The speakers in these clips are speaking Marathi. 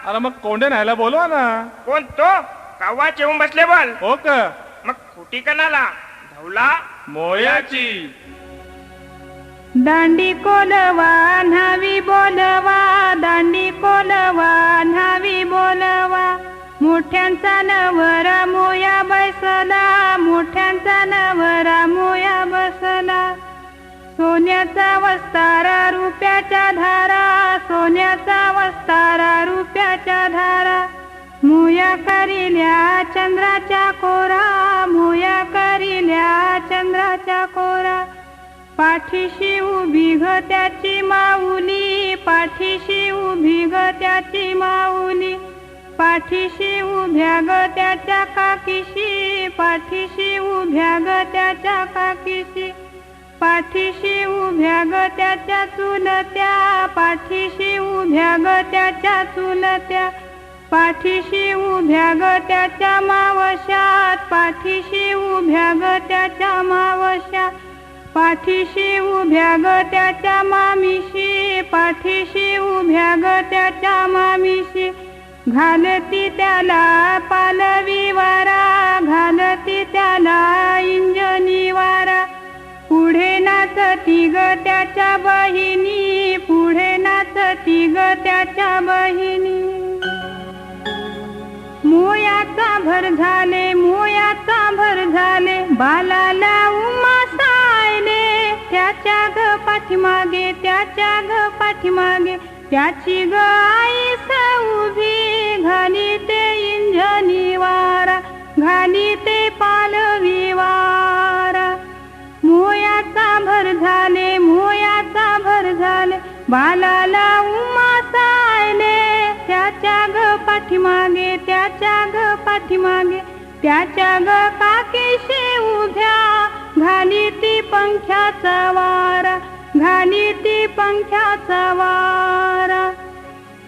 अरे मग कोंडे न्यायला बोलवा ना. कोण तो? कावाच येऊन बसले बोल. हो का? मग खुटी कणाला धवला मोयाची. दांडी कोलवा न्हावी बोलवा, दांडी कोलवा न्हावी बोलवा. मोठ्यांचा नवरा मोया बसला, मोठ्यांचा नवरा मोया बसला. सोन्याचा वस्तारा रुपयाच्या धारा, सोन्याचा वस्तारा रुपयाच्या धारा. मोया करिल्या चंद्राच्या कोरा, मोया करिल्या चंद्राच्या कोरा. पाठीशी उभी ग त्याची माऊली, पाठीशी उभी ग त्याची माऊली. पाठीशी उभ्या ग त्याच्या काकीशी, पाठीशी उभ्या ग त्याच्या काकीशी. पाठीशी उभ्या ग त्याच्या चुलत्या, पाठीशी उभ्या ग त्याच्या चुलत्या. पाठीशी उभ्या ग त्याच्या मावशात, पाठीशी उभ्या ग त्याच्या मावशात. पाठीशी उभ्या ग त्याच्या मामीशी, पाठीशी उभ्या ग त्याच्या मामीशी. घालती त्याला पालवी वारा, घालती त्याला इंजनी वारा. पुढे नाचती ग त्याच्या बहिणी, पुढे नाचती ग त्याच्या बहिणी. मोयाचा भर झाले, मोयाचा भर झाले, बालाला उमा सायले. त्याच्या ग पाठीमागे, त्याच्या ग पाठीमागे, त्याची ग आई उभी. घाली ते इंजनी वारा, घाली ते पालवी वारा. मोयाचा भर झाले, मोयाचा भर झाले, बालाला उमा सायले. त्याच्या ग पाठीमागे, त्याच्या ग पाठीमागे, त्याच्या ग काकीशी उभ्या. घाली ती पंख्याचा वारा, घाली ती पंख्याचा वारा.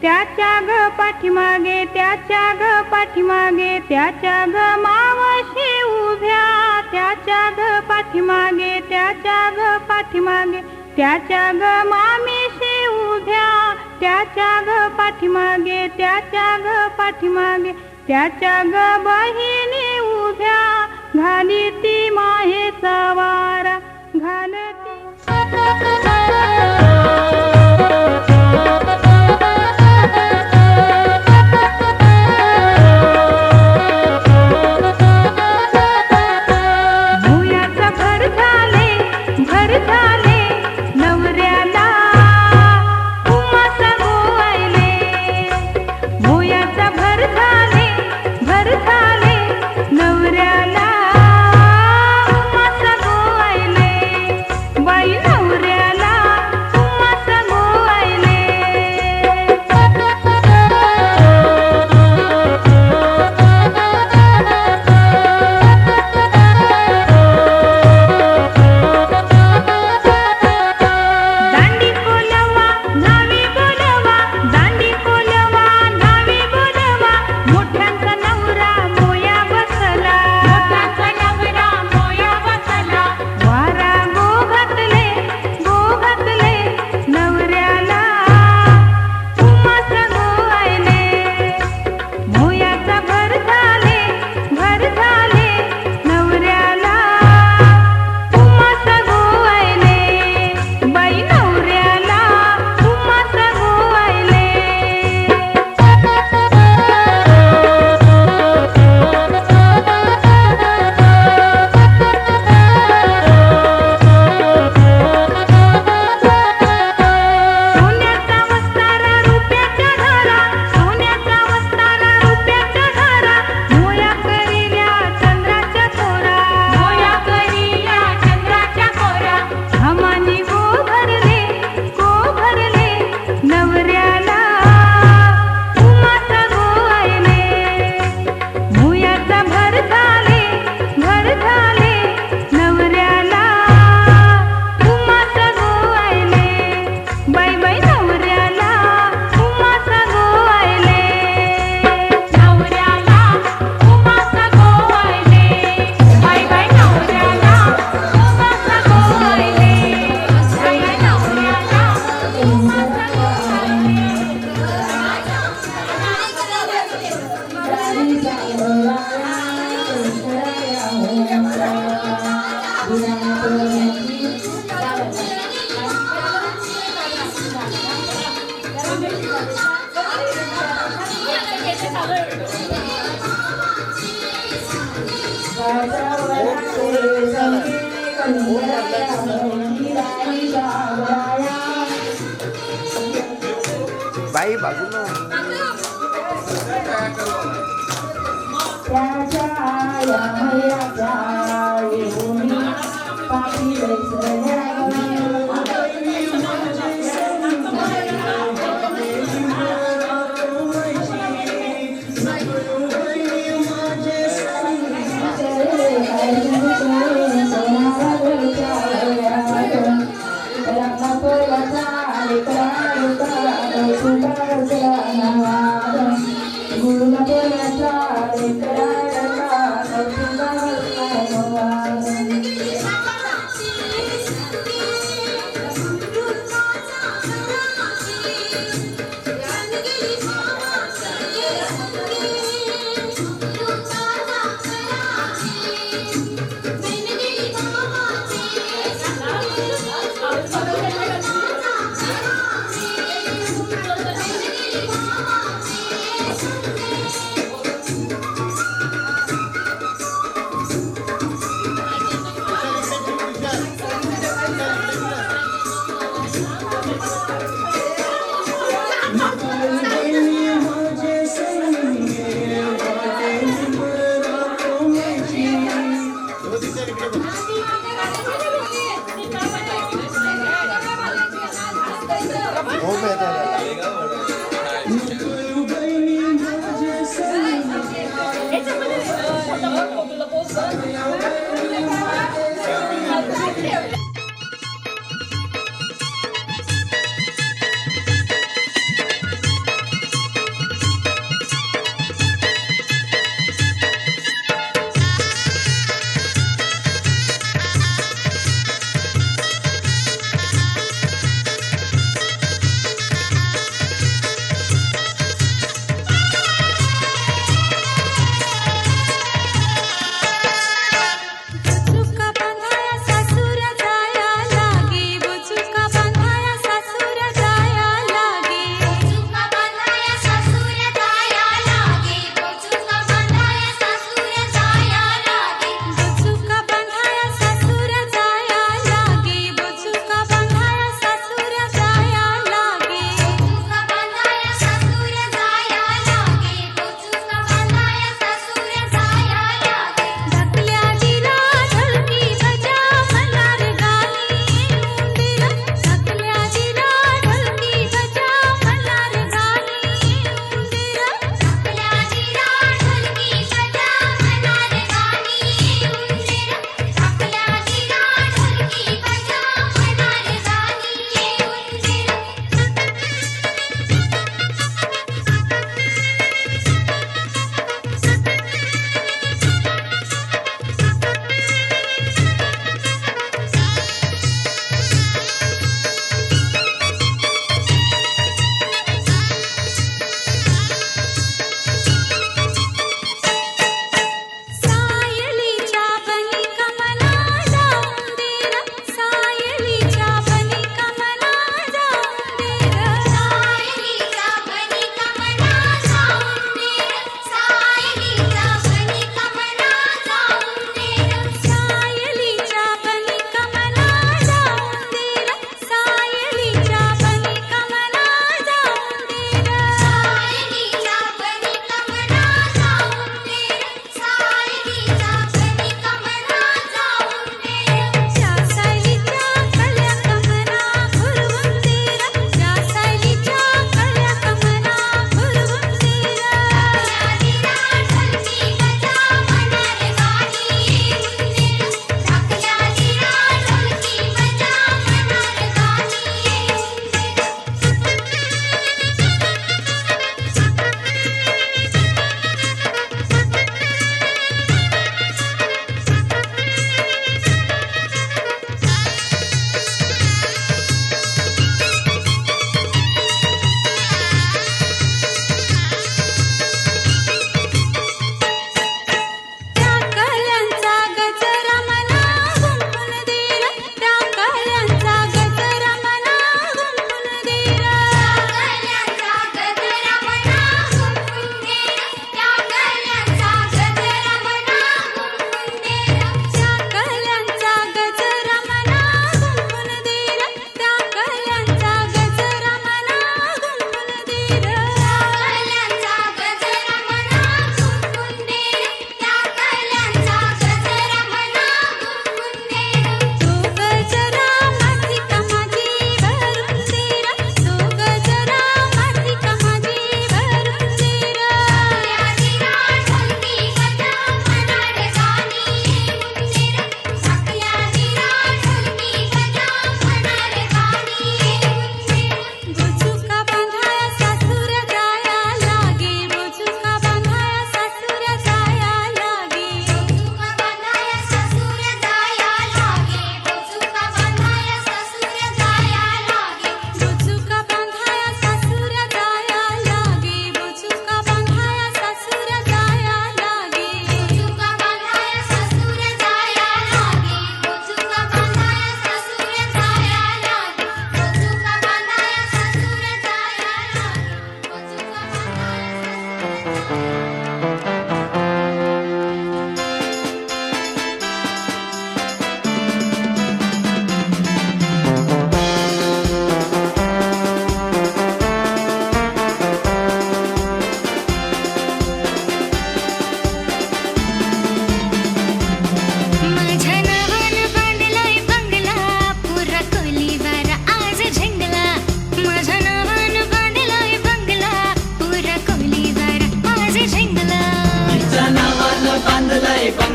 त्याच्या ग पाठीमागे, त्याच्या ग पाठीमागे, त्याच्या ग मावशी उभ्या. त्याच्या ग पाठीमागे, त्याच्या ग पाठीमागे, त्याच्या ग मामीशी उभ्या. त्याच्या ग पाठीमागे, त्याच्या ग पाठीमागे, त्याच्या ग बहिणी उभ्या. घाली ती माहेचा वारा, घालती. बाई बाजूला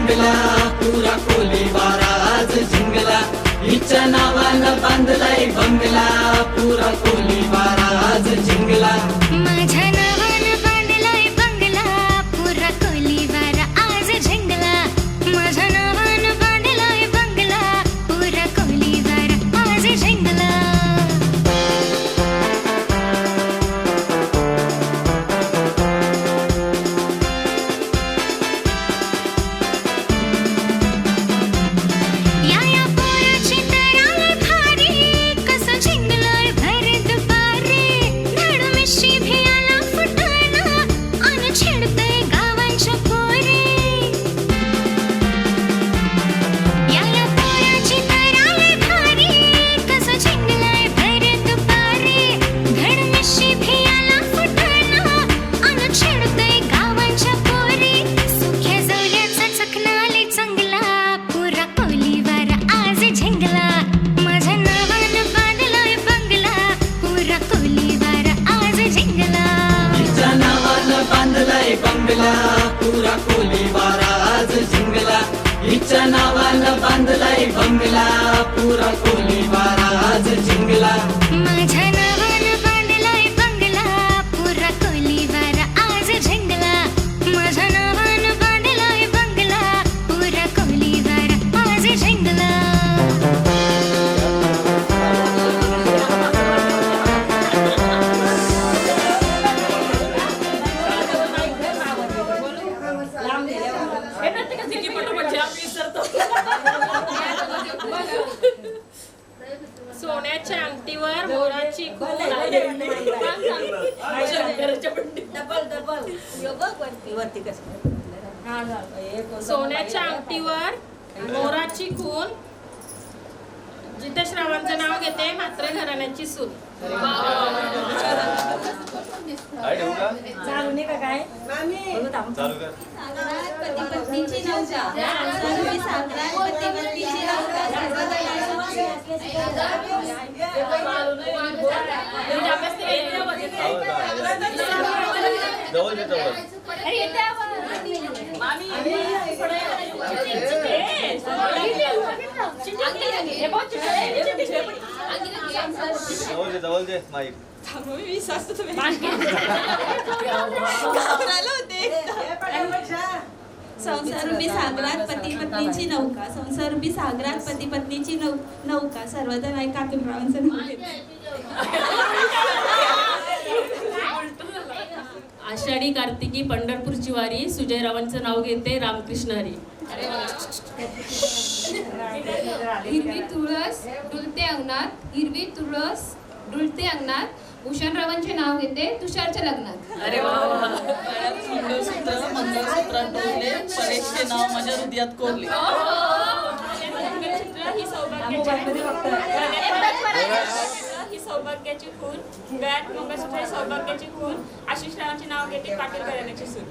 बंगला पुरा कोलीवारा आज जिंगला हिच्या नावानं बांधलाय बंगला पुरा कोलीवारा आज जिंगला माझ्या नावानं बांधलाय बंगला पुरा कोलीवारा आज झिंगला माझ्या नावानं बांधलाय बंगला पुरा कोलीवारा आज झिंगला या पोराची तराळ भारी कसं झिंगलाय भर दुपारी धड मिशी भियाला फुटाणा अन छेडतय गावांच्या पोरी या पोराची तराळ भारी कसं झिंगलाय भर दुपारी धड मिशी भियाला फुटाणा अन छेडतय गावांच्या पोरी सुख्या जवल्याचा चकनाले चांगला पुरा कोलीवारा आज झिंगला माझ्या नावानं बांधलाय बंगला पुरा कोलीवारा आज झिंगला हिच्या नावानं बांधलाय बंगला पुरा कोलीवारा आज जिंगला हिच्या नावानं बांधलाय बंगला पुरा कोलीवारा आज जिंगला माझ्या नावानं बांधलाय बंगला पुरा कोलीवारा आज झिंगला माझ्या नावानं बांधलाय बंगला पुरा कोलीवारा आज झिंगला सोन्याच्या अंगठीवर मोराची खून आहे. सोन्याच्या अंगठीवर मोराची खून जितेश्रावांचं नाव घेते मात्र घराण्याची सून. जवळ दे माईक संसारूपी सागरात पती पत्नीची नौका संसारूपी सागरात पती पत्नीची नौका सर्वजण ऐका काकीरावांचं नाव घेते. आषाढी कार्तिकी पंढरपूरची वारी सुजयरावांचं नाव घेते रामकृष्ण हरी. हिरवी तुळस डुलते अंगणात हिरवी तुळस डुलते अंगणात भूषणरावांचे नाव घेते तुषारच्या लग्नात. अरे वा मंगळसूत्रात डोलले परेशचे नाव माझ्या हृदयात कोरले. ही सौभाग्याची खून गळ्यात मंगळसूत्र ही सौभाग्याची खून आशिष रावांचे नाव घेते पाटील घराण्याची सून.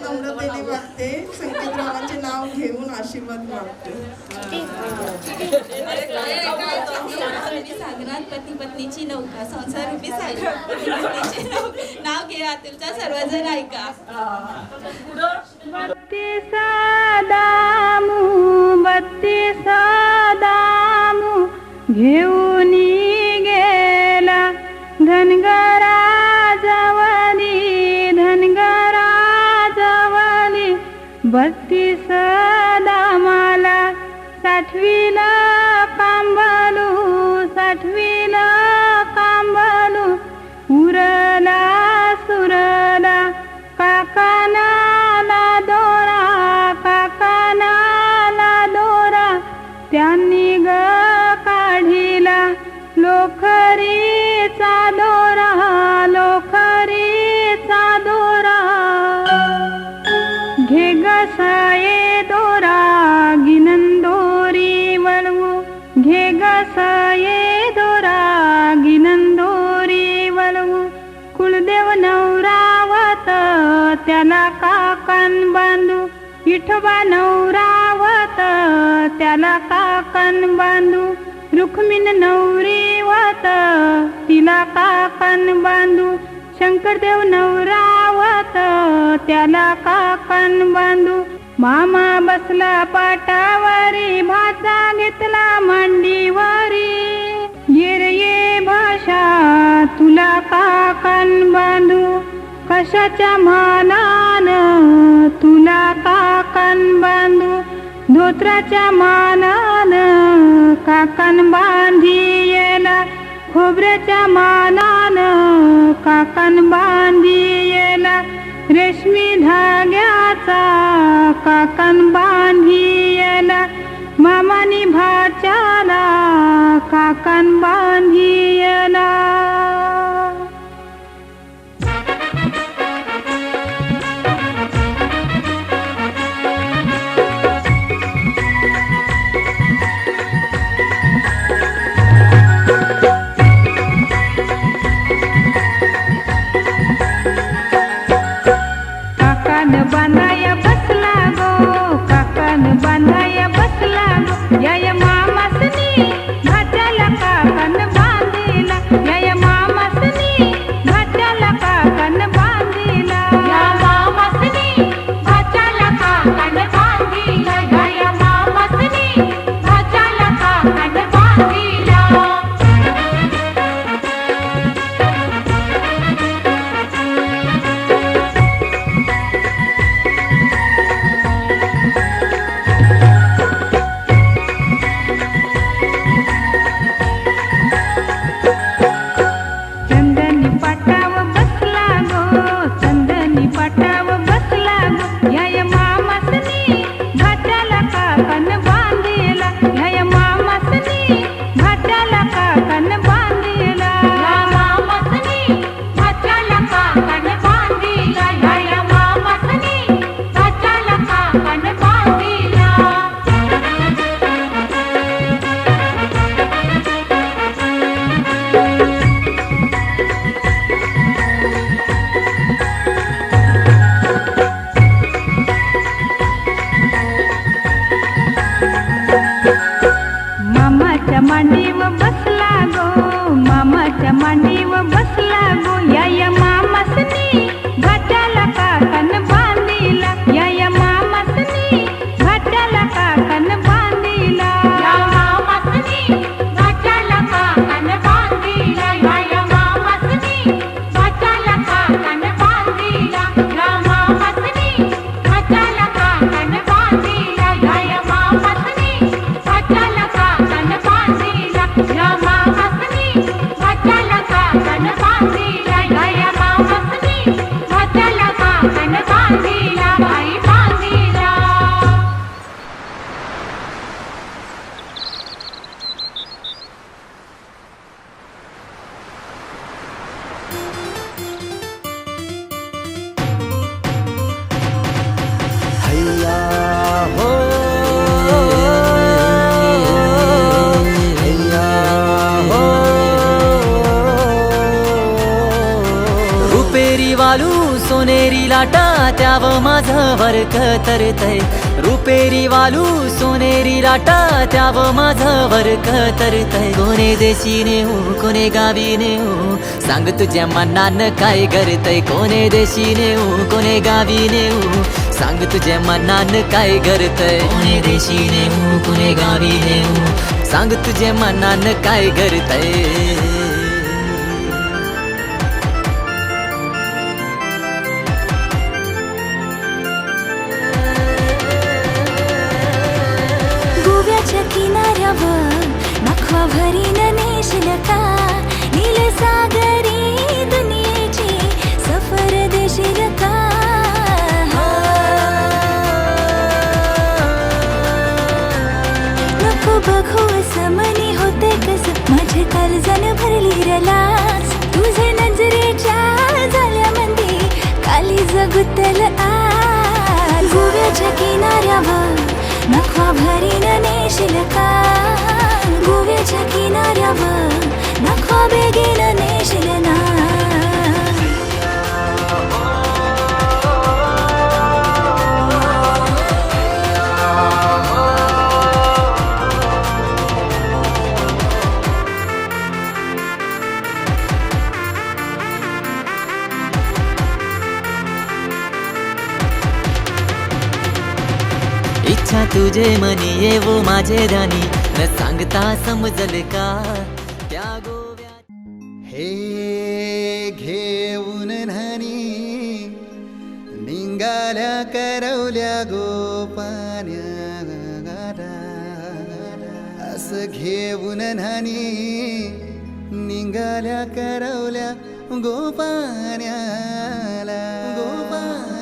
नम्रतेने वागते संकेतरावांचे नाव घेऊन आशीर्वाद मागते. सागरात पती पत्नीची नौका संसारूपी सागरात पती पत्नीची नाव घे आतुलचा सर्वजण ऐका. बत्तीस दामू घेऊन गेला धनगरा जवली 32 दामाला साठवीला कांबलू उरला सुरला काकानाला दोरा त्यांनी ग काढिला लोखरीचा दोरा घे गसाये दोरा गिनंदोरी वळवू घे गसाये दोरा गिनंदोरी वळवू कुलदेव नवरावत त्याला काकण बांधू विठोबा नवरावत त्याला काकण बांधू रुक्मिण नवरी वात तिला काकण बांधू शंकरदेव नवरावत त्याला काकण बांधू मामा बसला पाटावरी भाचा घेतला मांडीवरी ये भाषा तुला काकण बांधू कशाच्या मानान तुला काकण बांधू धोत्राच्या मानान काकण बांधियेला खोबऱ्याच्या मानान काकण बांधियेला रेशमी धाग्याचा काकण बांधियेला मामानी भाच्याला काकण बांधियेला बांधाया बसला गो काकण बांधाया बसला गो या मामासनी भाच्याला काकण बांधिला या मामासनी भाच्याला काकण बांधिला या मामासनी भाच्याला काकण बांधिला या मामासनी भाच्याला काकण बांधिला मांडीव बसला गो मामाच्या मांडीव बसला गो या मामासनी भाच्याला काकण बांधिला या मामासनी भाच्याला काकण बांधिला या मामासनी भाच्याला काकण बांधिला या मामासनी भाच्याला काकण बांधिला या मामासनी भाच्याला काकण बांधिला या मामासनी भाच्याला काकण या मामासनी भाच्याला काकण बांधिला या मामासनी भाच्याला काकण बांधिला बाई बांधिला हैया हो रुपेरी वालू सोनेरी लाटा त्याव माझं वरक तरतय रुपेरी वालू सोनेरी लाटा त्याव माझं वरक तरतय कोणे देशी नेऊ कोणे गावी नेऊ सांग तुझ्या मनान काय करतय कोणे देशी नेऊ कोणे गावी नेऊ सांग तुझ्या मनान काय करतय कोणे देशी नेऊ कोणे गावी नेऊ सांग तुझ्या मनान काय करतय किनाऱ्यावर नखवा भरीन नेशील का नील सागरी दुनियेची सफर देशील का नको बघू समनी होते कस माझे काळजान भरली रलास तुझे नजरेच्या झाल्यामध्ये काली जगुतल आज गोव्याच्या किनाऱ्यावर नखवा भरीन नेशील का गोव्याच्या किनाऱ्यावर नखवा बेगीन नेशील ना तुझे मनी येवो माझे ध्यानी न सांगता समजल का त्या गोव्या हे घेऊन न्हाणी निघाल्या करवल्या गोपान्या असं घेऊन न्हाणी निघाल्या करवल्या गोपान्याला गोपान्याला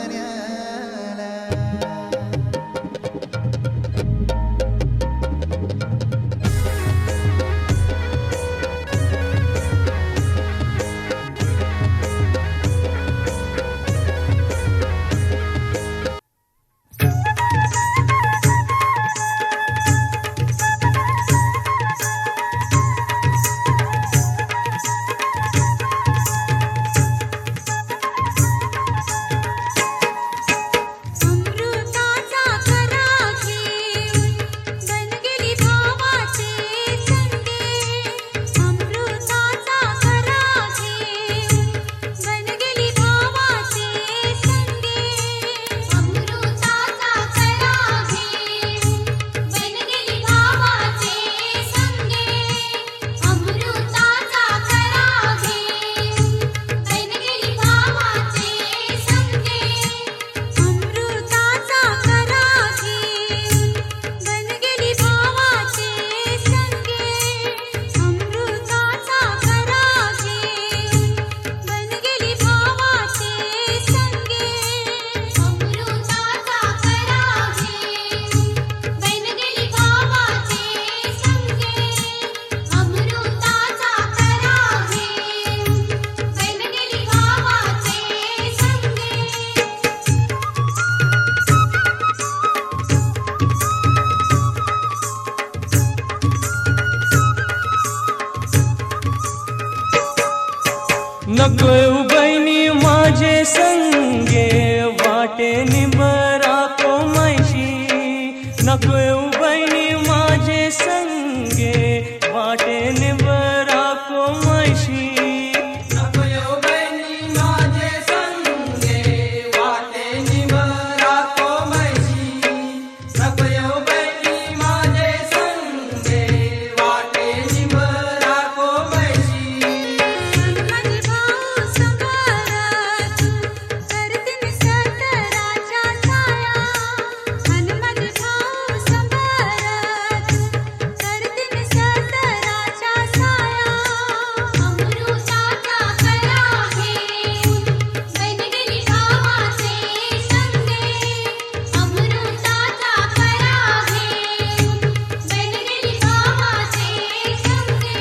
अमृताचा करा घेऊन बनगेली भावाचे संगे अमृताचा करा घेऊन बनगेली भावाचे संगे अमृताचा करा घेऊन बनगेली भावाचे संगे अमृताचा करा घेऊन बनगेली भावाचे संगे अमृताचा करा घेऊन बनगेली भावाचे संगे अमृताचा करा घेऊन बनगेली भावाचे संगे अमृताचा करा घेऊन बनगेली भावाचे संगे अमृताचा करा घेऊन बनगेली भावाचे नकोय उबैनी माझे संगे वाटे निबरा कोमैशी नकोय उबैनी माझे संगे वाटे निबरा कोमैशी नकोय उबैनी माझे संगे वाटे निबरा कोमैशी नकोय उबैनी माझे संगे वाटे निबरा कोमैशी माझे भाऊ संभारा तू करतीन सतराच्या साया आणि माझे भाऊ संभारा तू करतीन सतराच्या साया अमृताचा करा घेऊन बनगेली भावाचे संगे अमृताचा करा घेऊन बनगेली भावाचे संगे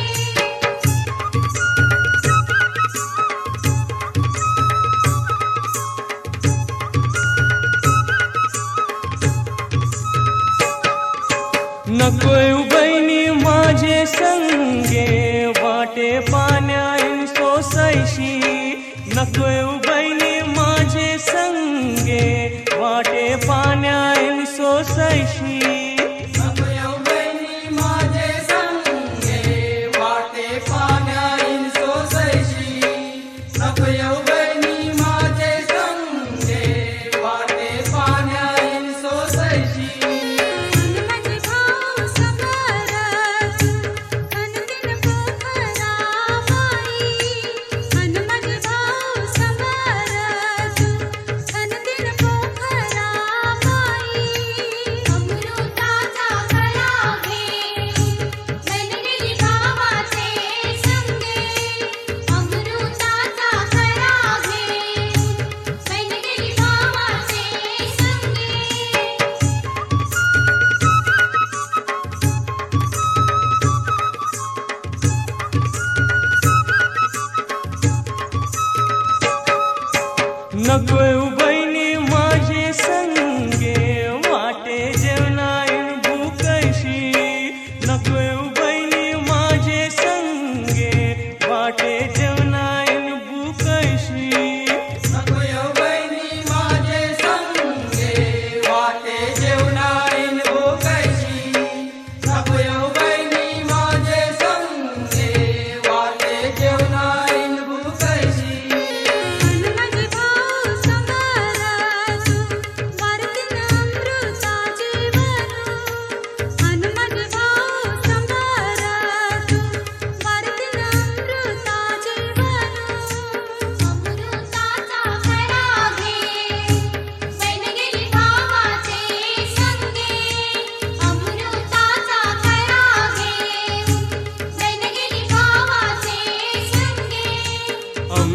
नकोय उबैनी माझे संगे वाटे पाण्यान सोसैशी नकोय उबैनी माझे संगे वाटे पाण्यान सोसैशी नकोय उबैनी माझे संगे वाटे पाण्यान सोसैशी नकोय उबैनी माझे संगे वाटे पाण्यान सोसैशी माझे भाऊ संभारा तू अनदिन पोखरा बाई आणि माझे भाऊ संभारा तू अनदिन पोखरा बाई अमृताचा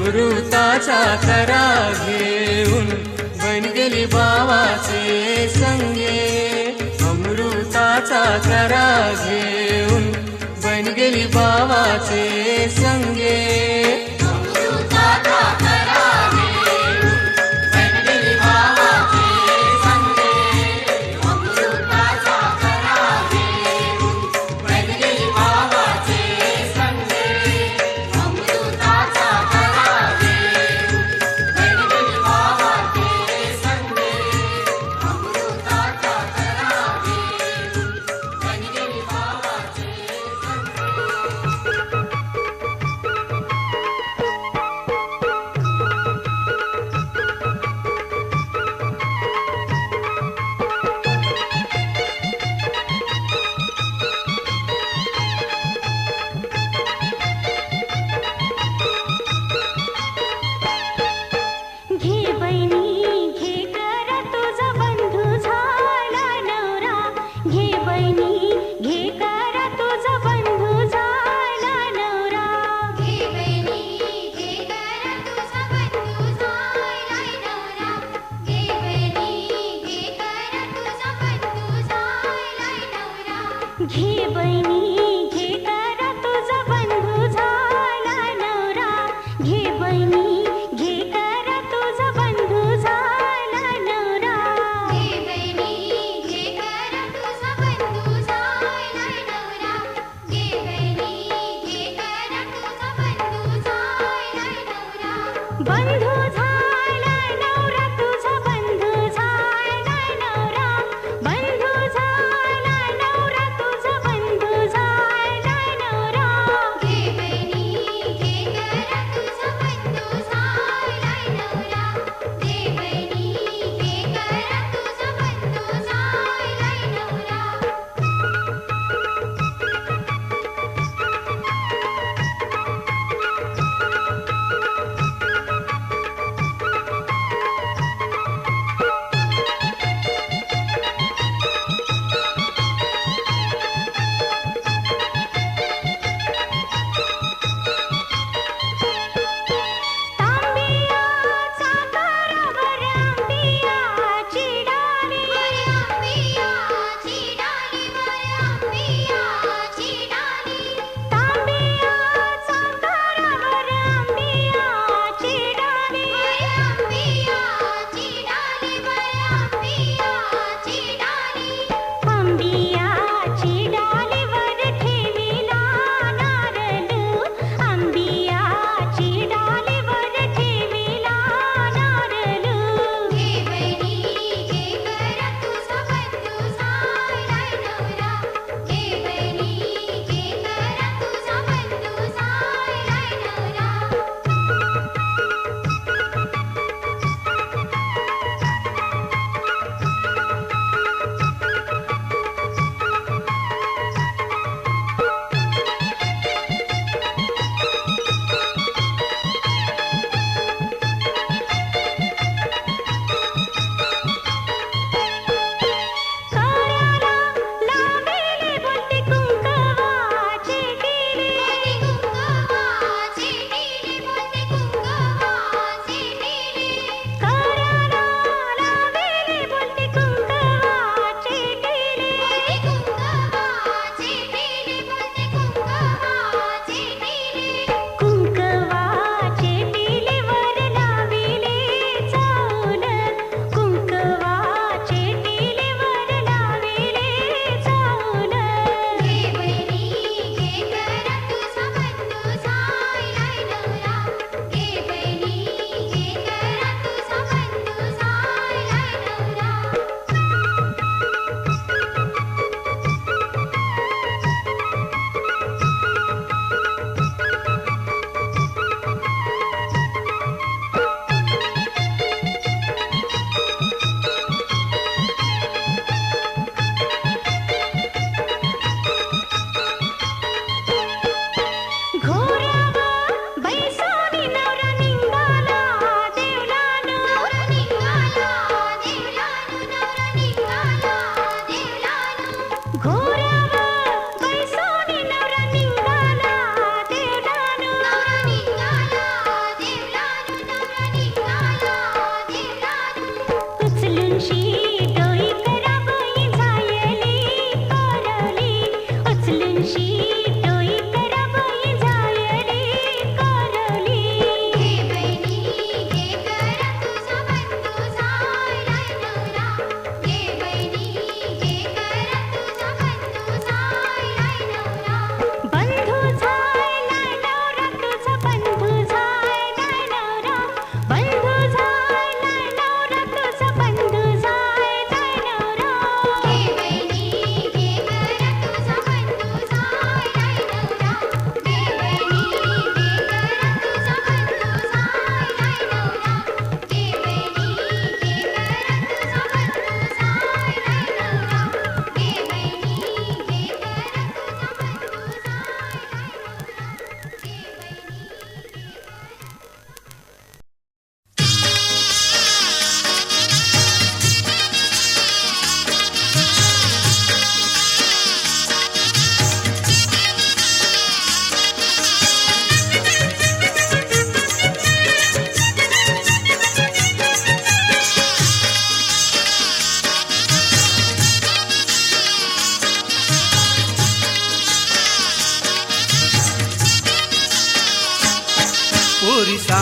अमृताचा करा घेऊन बन गेली भावाचे संगे, अमृताचा करा घेऊन बन गेली भावाचे संगे. घे बहिणी घे करा तुझा बंधू झाला नवरा, घे बहिणी घे करा तुझा बंधू झाला नवरा. घे बहिणी घे करा तुझा बंधू झाला नवरा, घे बहिणी घे करा तुझा बंधू झाला नवरा. बंधू झाला नवरा तुझा बंधू झाला नवरा, बंधू झाला नवरा तुझा बंधू झाला नवरा. घे बहिणी घे करा तुझा बंधू झाला नवरा, घे बहिणी घे करा तुझा बंधू झाला नवरा.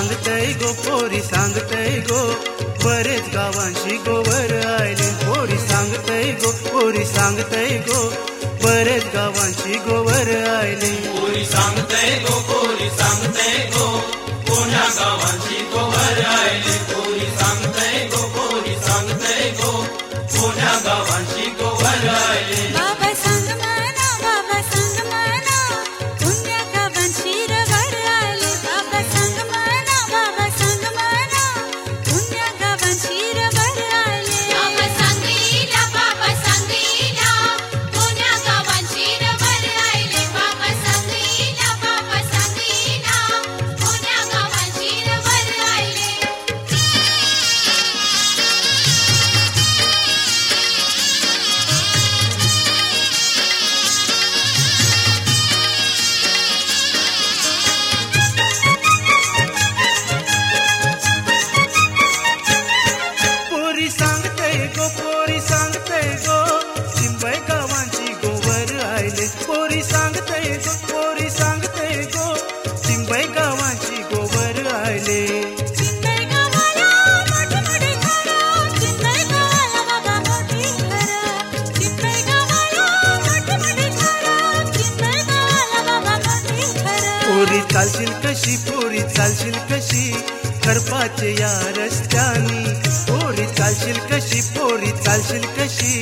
सांगतय गो पोरी सांगतय गो बरेच गावांशी गोवर आले पोरी सांगतय गो पोरी सांगतय गो बरेच गावांशी गोवर आले पोरी सांगतय गो पोरी सांगतय गो कोण्या गावांची गोवर आले पोरी सांगतय गो पोरी सांगतय गो कोण्या गावांची गोवर आले बाबा सांग म्हणा पुण्या गावांची रवर आले बाबा सांग म्हणा पुण्या गावांची रवर आले बाबा सांगीला पुण्या गावांची रवर आले बाबा सांगीला पुण्या गावांची रवर आले पोरी सांगतय गो पोरी सांगतय गो चिंबय गावांची गोवर आले पोरी सांगतय गो पोरी सांगतय गो चिंबय गावांची गोवर आले चिंबई गावाला मोठी घरं चिंबई गावाला बाबा मोठी घरं चिंबई गावाला मोठी घरं चिंबई गावाला बाबा मोठी घरं पोरी चालशील कशी पोरी चालशील कशी करपाचे या रस्त्यानी पोरी चालशील कशी पोरी चालशील कशी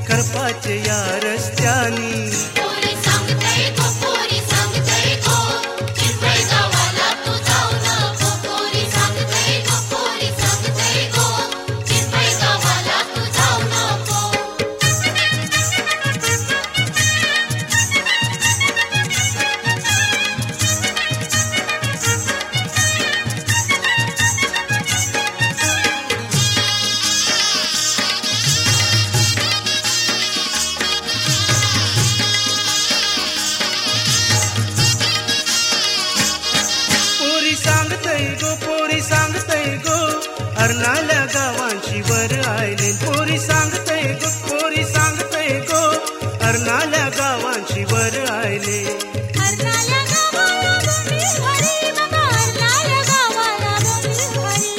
करपाचे या रस्त्यानी पोरी सांगतय गो चिंबई गावाला तू जाऊ नको पोरी सांगतय गो चिंबई गावाला तू जाऊ नको पोरी सांगतय गो पोरी सांगतय गो अर्नाल्या गावांची वर आयले पोरी सांगतय गो पोरी सांगतय गो अर्नाल्या गावांची वर आयले हरनाल्या गावाला बोंबी भरी बाबा हरनाल्या गावाला बोंबी भरी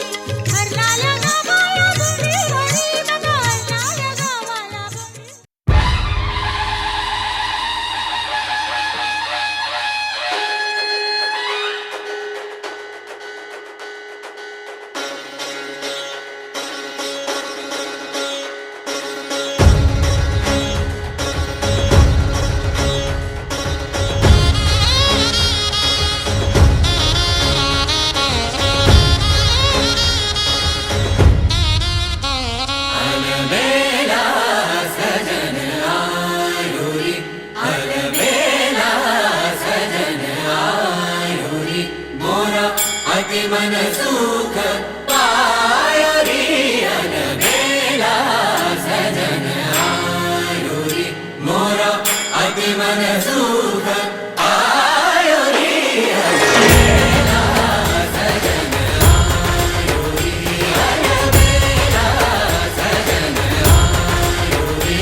हरनाल्या गावाला बोंबी भरी बाबा हरनाल्या गावाला बोंबी मन सुख पायो रे अलबेला सजन आयो रे मोरा अति मन सुख पायो रे अलबेला सजन आयो रे अलबेला सजन आयो रे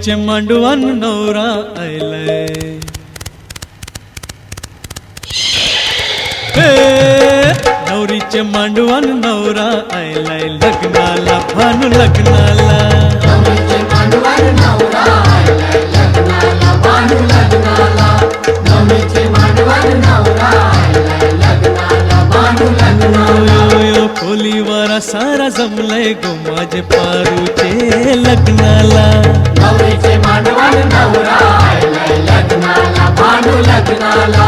नवरीचे मांडवान नवरा आयलाय नवरीचे मांडवान नवरा आयलाय लग्नाला भानू लग्नाला खोलीवारा सारा जमलाय गो माझे पारूचे लग्नाला नवरीचे मांडवान नवरा आयलाय लग्नाला भानू लग्नाला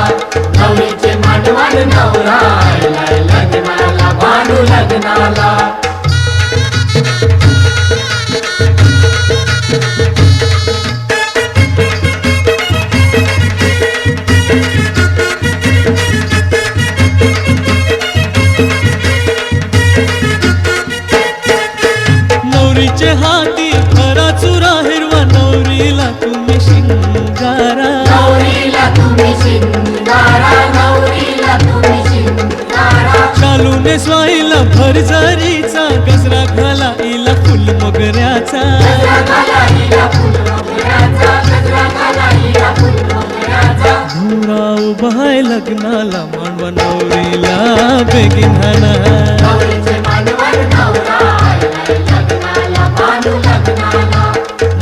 नवरीचे मांडवान नवरा आयलाय लग्नाला भानू लग्नाला नवरीचे हाती खरा चुरा हिरवा नवरीला तुम्ही शिंगारा नवरीला तुम्ही शिंगारा नवरीला तुम्ही शिंगारा शालूने स्वाईला भरजरीचा गजरा घाला इला फुल मोगऱ्याचा गजरा घाला हिला फुल मोगऱ्याचा गजरा घाला हिला फुल मोगऱ्याचा नवरा उभाय लग्नाला मांडवा नवरीला बेगीन हाना नवरीचे मांडवान नवरा आयलाय लग्नाला भानू लग्नाला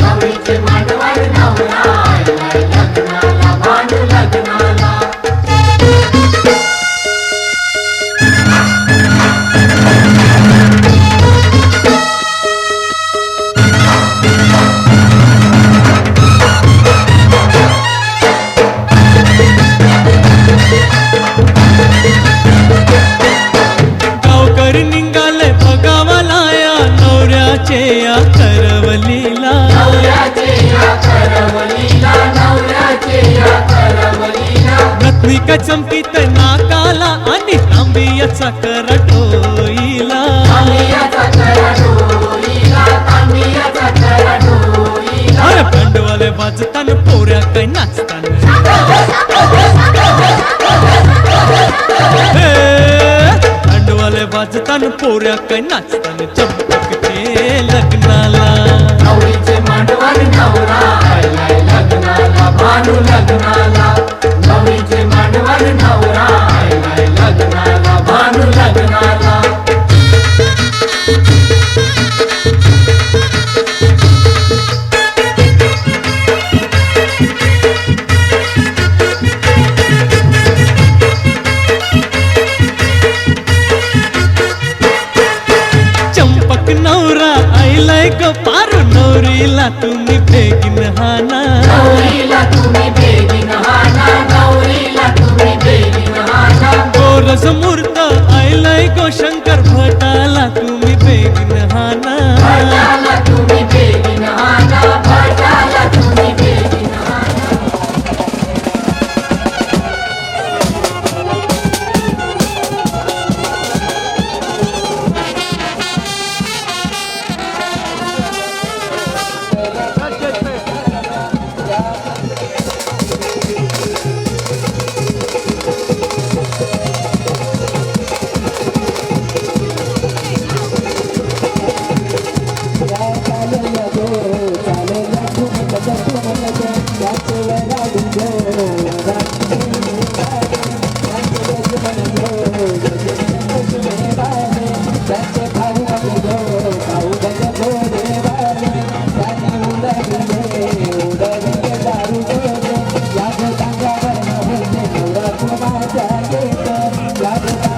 नवरीचे मांडवान नवरा आयलाय लग्नाला भानू लग्नाला गावकरी निघाले बघावाला या नवऱ्याचे या करवलीला नवऱ्याचे या करवलीला नवऱ्याचे या करवलीला रत्निका चमकीत नाकाला आणि तांबियाचा करटोईला तांबियाचा करडोईला तांबियाचा करडोईला अरे भांडवाले वाजतान पोऱ्या काय नाचतान भांडवाले वाजतान पोऱ्या काय नाचतान चंपकचे लग्नाला नवरीचे मांडवान नवरा आयलाय लग्नाला भानू लग्नाला नवरीचे मांडवान नवरा आयलाय लग्नाला भानू लग्नाला चंपक नवरा आईलाय ग पारू नवरीला तुम्ही बेगीन हाना नवरीला तुम्ही बेगीन हाना नवरीला तुम्ही बेगीन हाना गोरज मूर्त आईलाय गो शंकर भटाला तुम्ही बेगीन हाना भटाला तुम्ही बेगीन हाना भटाला तुम्ही बेगीन हाना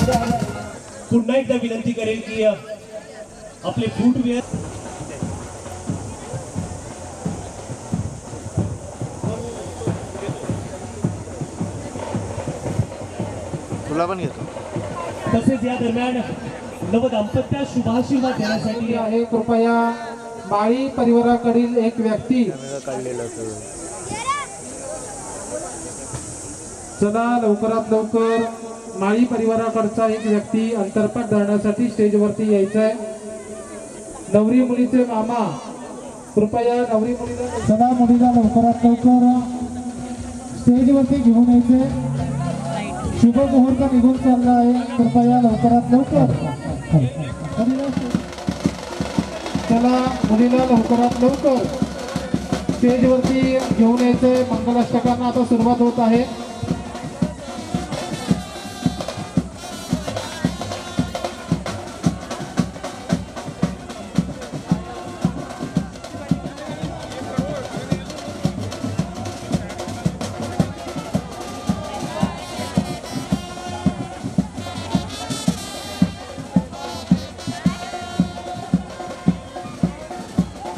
पुन्हा एकदा विनंती करेल की आपले फूटवेअर तुला पण घेतो तसेच या दरम्यान नवदाम्पत्यास शुभाशीर्वाद देण्यासाठी आहे कृपया माळी परिवाराकडील एक व्यक्ती चला लवकरात लवकर माळी परिवाराकडचा एक व्यक्ती अंतरपाठ धरण्यासाठी स्टेजवरती यायचा आहे. नवरी मुलीचे मामा कृपया नवरी मुलीला लवकरात लवकर स्टेजवरती घेऊन यायचे. शुभ मुहूर्त निघून चालला आहे. कृपया लवकरात लवकर चला मुलीला लवकरात लवकर स्टेजवरती घेऊन यायचंय. मंगलाष्टकांना आता सुरुवात होत आहे.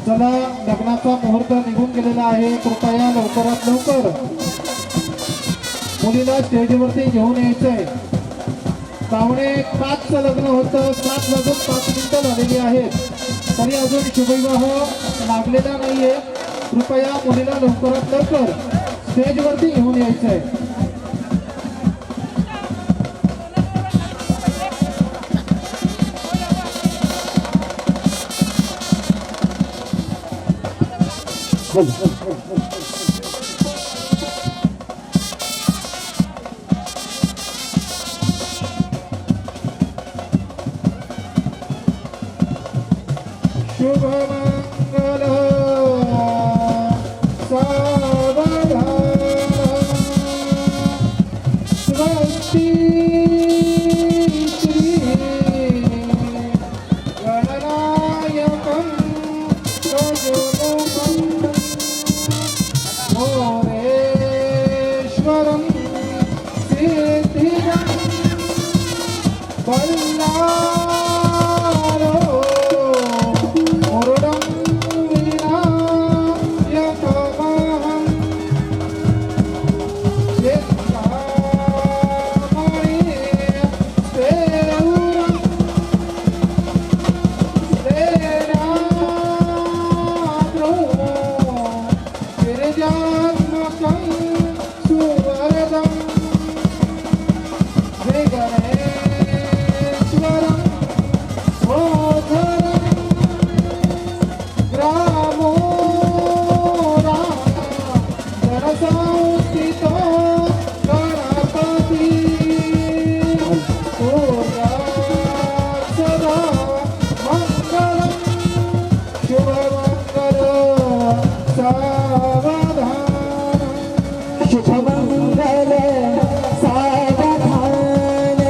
चला, लग्नाचा मुहूर्त निघून गेलेला आहे. कृपया लवकरात लवकर मुलीला स्टेजवरती घेऊन यायचंय. 5:45चं लग्न होतं. 7:05 झालेली आहेत, तरी अजून शुभविवाह लागलेला नाहीये. कृपया मुलीला लवकरात लवकर स्टेजवरती घेऊन यायचंय. शुभमंगल सावधान स्वस्ति श्री गणनायकं गजोदकं मोरेश्वरं सिद्धिदं बल्लारो मुरुडं विनायकमहं चिन्तामणि स्तेउरं स्तेनाद्रो गिरिजात्मकं सुवरदं श्रीगणेश्वरं ओधरं ग्रामो जनसंस्थितो गणपति कुर्यात् सदा मङ्गलं शुभमङ्गल सावधान शुभमङ्गल सावधान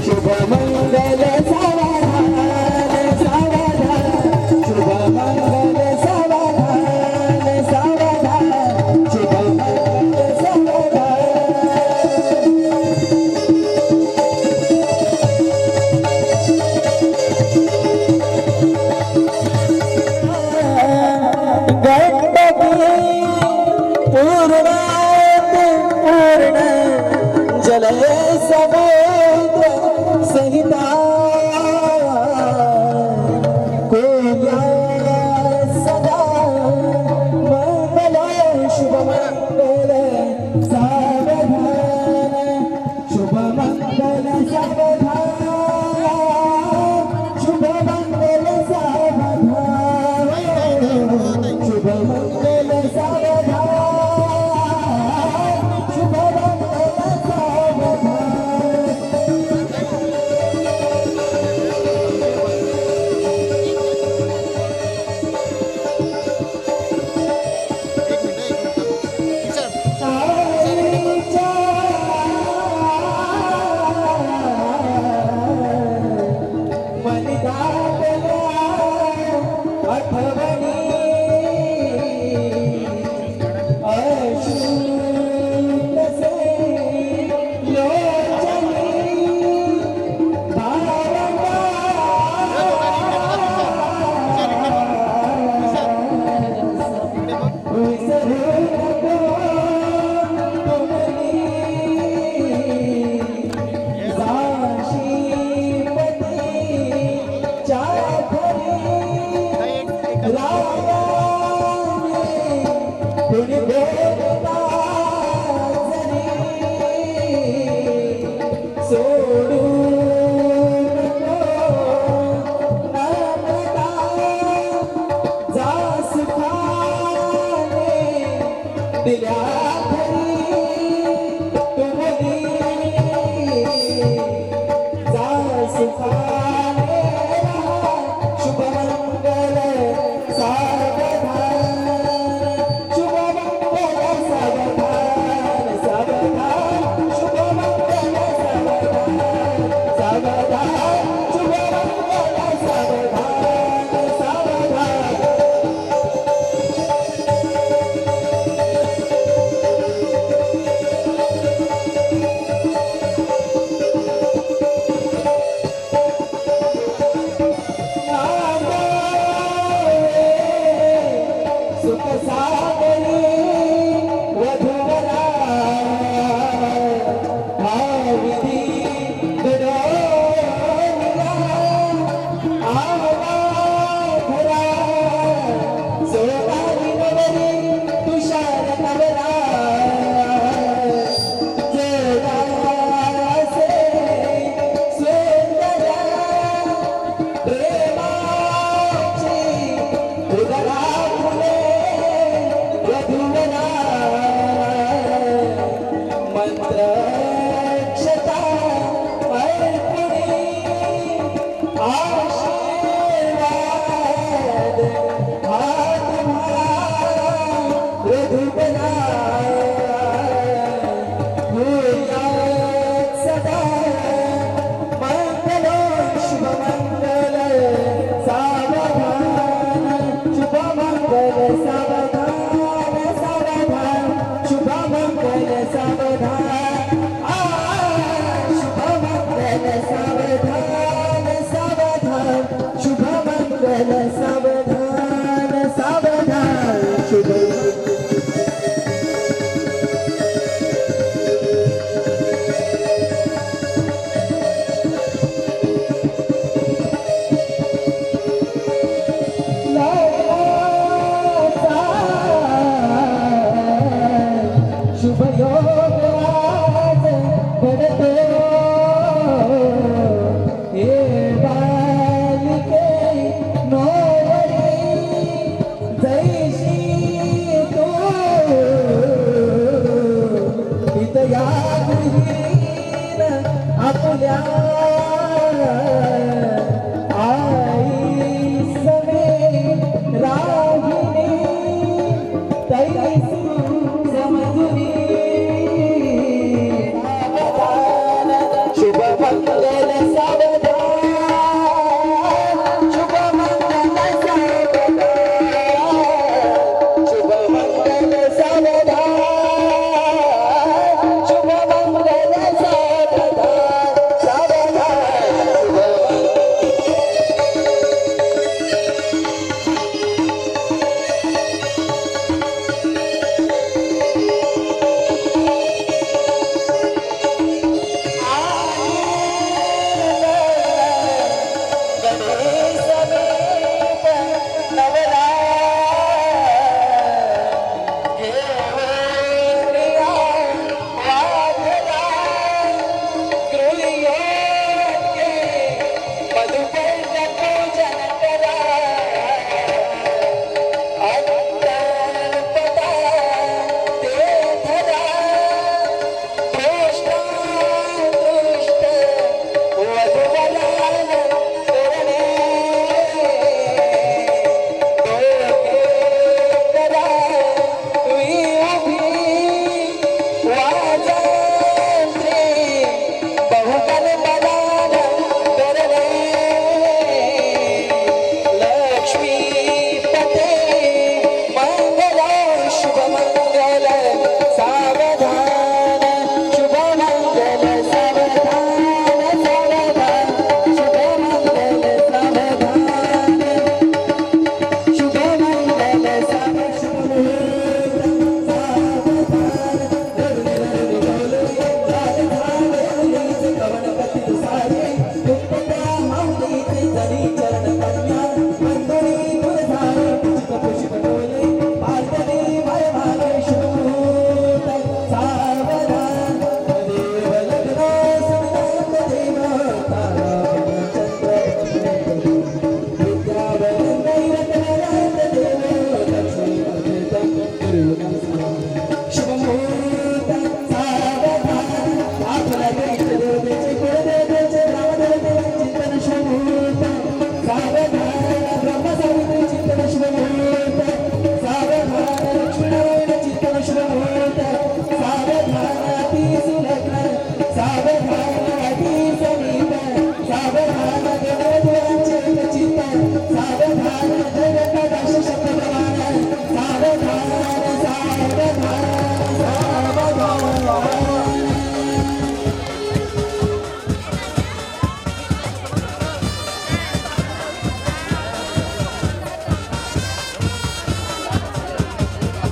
शुभमङ्गल सावधान सावधान शुभमङ्गल सावधान सावधान शुभमङ्गल पूर्ण जलय समुद्र सहिता सदा मंगल शुभमंगल सावधान शुभमंगल सावधान शुभमंगल सावधान शुभमंगल सावधान शुभमंगल सावधान कसा